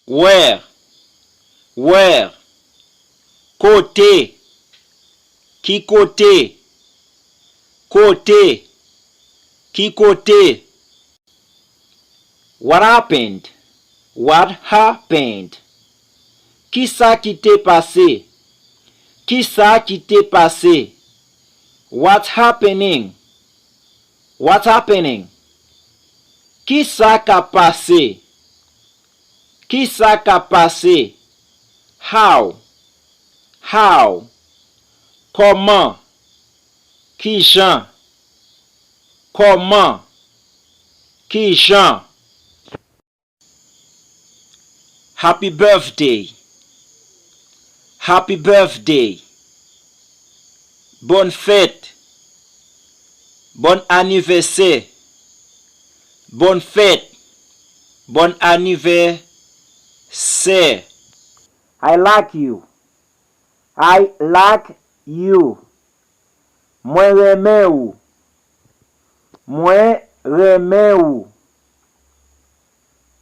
where, côté, qui côté, qui côté. What happened, qui ça qui t'est passé, what's happening, qui ça qu'a passé, how, comment, qui Jean, happy birthday, bonne fête, bon anniversaire, bonne fête, bon anniversaire. I like you, moi remets ou,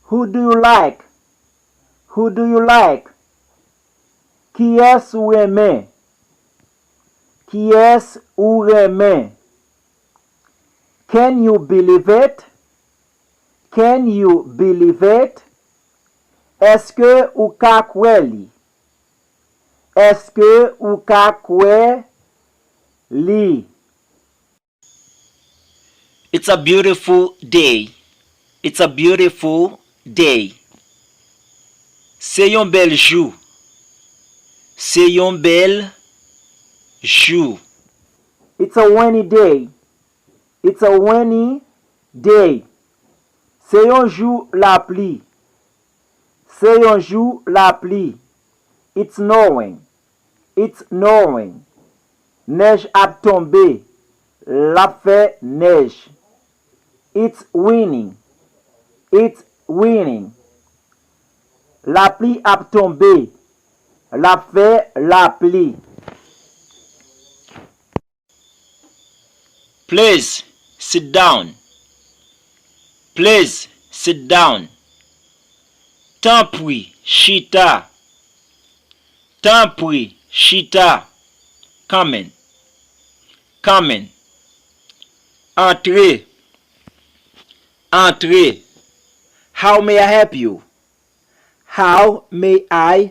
who do you like, qui est-ce ou remets, can you believe it, est-ce que ou ka kweli, It's a beautiful day. C'est un bel jour. It's a rainy day. C'est un jour la pluie. It's snowing. Neige ap tombe. La fait neige. It's raining. La pluie ap tombe. La fait la pluie. Please sit down. Tant pis, chita. Come in. Entrez. How may I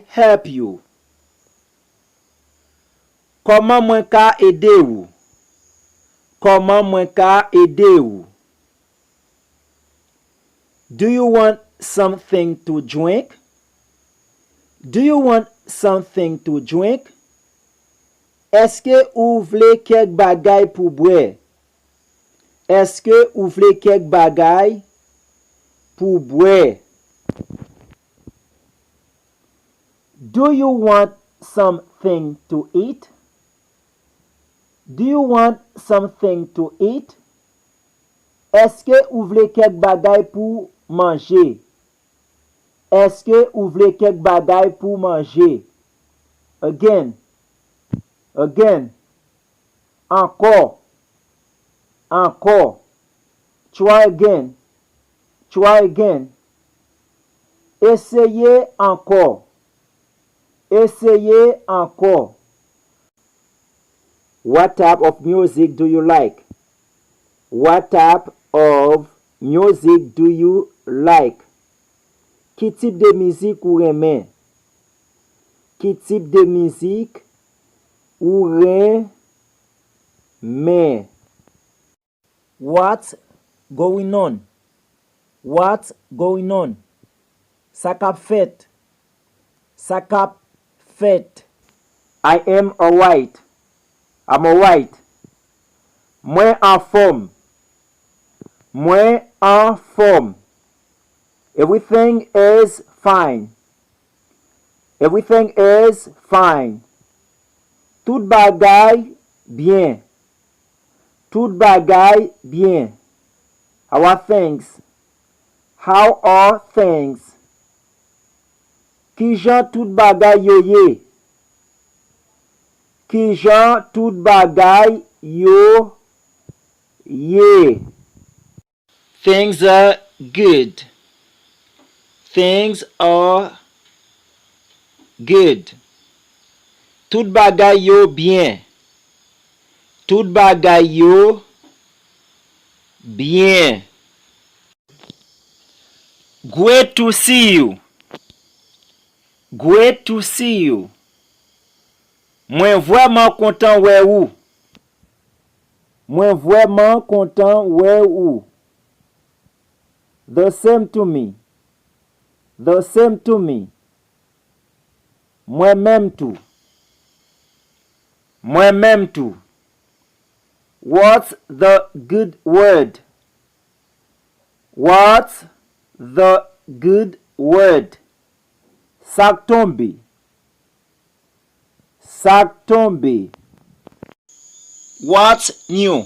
help you? Comment moi ka aider ou? Do you want something to drink? Est-ce que ou vle kek bagay pou boire? Do you want something to eat? Est-ce que ou vle kek bagay pou manger? Again. Encore. Try again. Essayez encore. What type of music do you like? Qui type de musique ou remen? What's going on? Ça kap fait. I am alright. Moi en forme. Everything is fine. Tout bagay bien. How are things? Ki jan tout bagay yo ye? Things are good. good. Tout bagay yo bien. Tout bagay yo bien. Great to see you. Great to see you. Mwen vraiment content wè ou. Mwen vraiment content wè ou. The same to me. The same to me. Mwen même tout. Mwen même tout. What's the good word? What's the good word? Sak tombe. Sak tombe. What's new?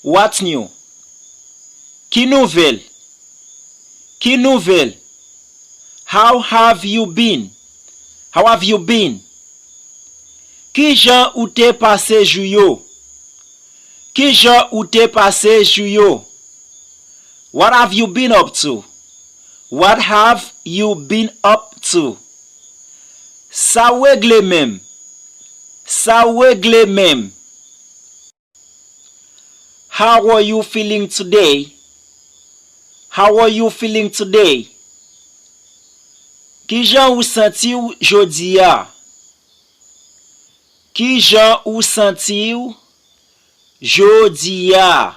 What's new? Ki nouvel? Ki nouvel? How have you been? How have you been? Ki jan ou te pase jou yo? Ki jan ou te pase jou yo? What have you been up to? What have you been up to? Sa wegle mem. Sa wegle mem. How are you feeling today? How are you feeling today? Ki jan ou senti ou jodi ya? Ki jan ou senti ou jodi ya?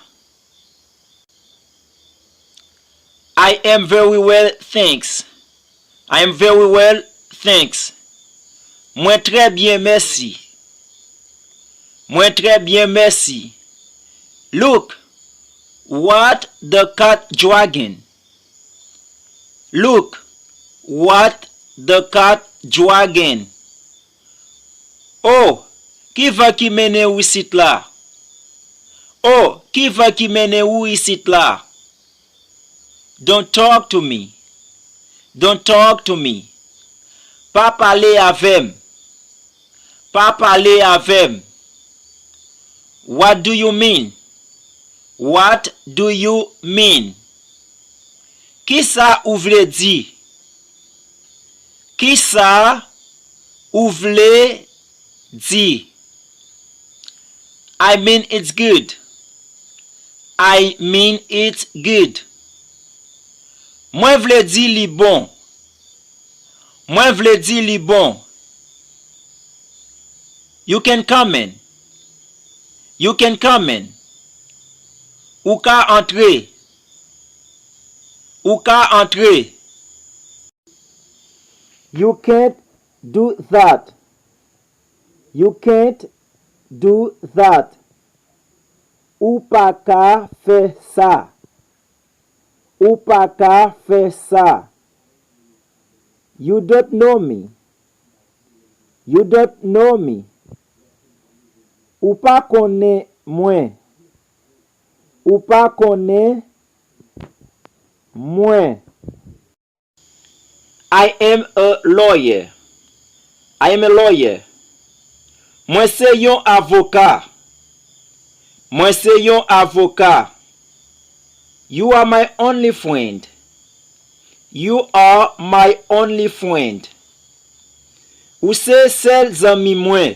I am very well, thanks. I am very well, thanks. Mwen très bien, merci. Mwen très bien, merci. Look, what the cat dragging? Look, what the cat dragging? Oh, qui va qui mène ou ici là? Oh, qui va qui mène ou ici là? Don't talk to me. Don't talk to me. Pas parler avec. Pas parler avec. What do you mean? What do you mean? Qui ça ou vle di? Qui ça ou vle di? I mean it's good. I mean it's good. Mwen vle di li bon. Mwen vle di li bon. You can come in. You can come in. Ou ka entre. Ou ka entre. You can't do that. You can't do that. Ou pa ka fe sa. Ou pa ka fe sa. You don't know me. You don't know me. Ou pa konnen mwen. Ou pa konnen mwen. I am a lawyer. I am a lawyer. Mwen se yon avocat. Mwen se yon avocat. You are my only friend. You are my only friend. Ou se sel zami mwen.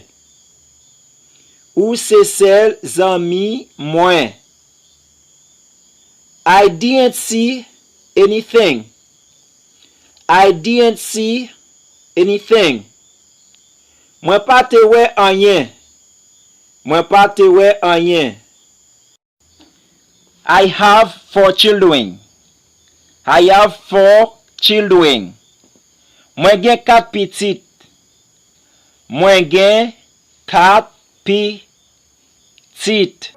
Ou se sel zami mwen. I didn't see anything. I didn't see anything. Mwen pa te we anyen. Mwen pa te we anyen. I have 4 children. I have 4 children. Mwen gen 4 pitit. Mwen gen 4 pitit.